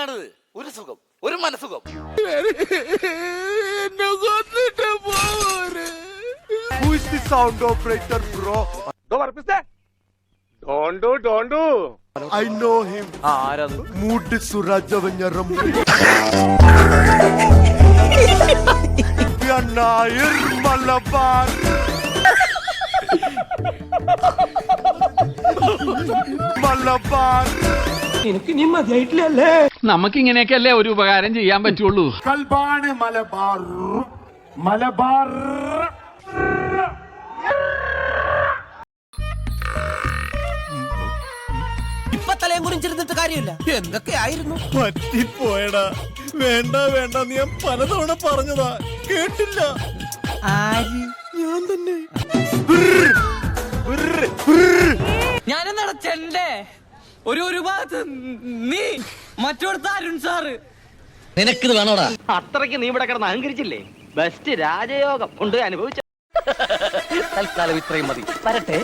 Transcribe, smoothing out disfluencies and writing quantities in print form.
സുഖമാണിത്. ഒരു സുഖം, ഒരു മനസുഖം. Who is the sound operator, bro? Don't do. I know him. ആരത്? Mood Suraj Avanyaram. Nair Malabar. Malabar. നമുക്ക് ഇങ്ങനെയൊക്കെയല്ലേ ഒരു ഉപകാരം ചെയ്യാൻ പറ്റുള്ളൂ. Kalbane Malabar. Malabar. ഇപ്പൊ തലയും കുറിച്ചിരുന്നിട്ട് കാര്യമില്ല. എന്തൊക്കെയായിരുന്നു പറ്റിപ്പോയടാ. വേണ്ട വേണ്ട നീ ഞാൻ പലതവണ പറഞ്ഞതാ, കേട്ടില്ല. ആര്? ഞാൻ തന്നെ. ഞാനെന്താ ചെണ്ടേ? ഒരു ഭാഗത്ത് നീ, മറ്റോടത്ത് അരുൺ സാറ്. നിനക്കിത് വേണോടാ? അത്രയ്ക്ക് നീ ഇവിടെ കിടന്ന് അഹങ്കരിച്ചില്ലേ? ബെസ്റ്റ് രാജയോഗം കൊണ്ട് അനുഭവിച്ച. തൽക്കാലം ഇത്രയും മതി. വരട്ടെ.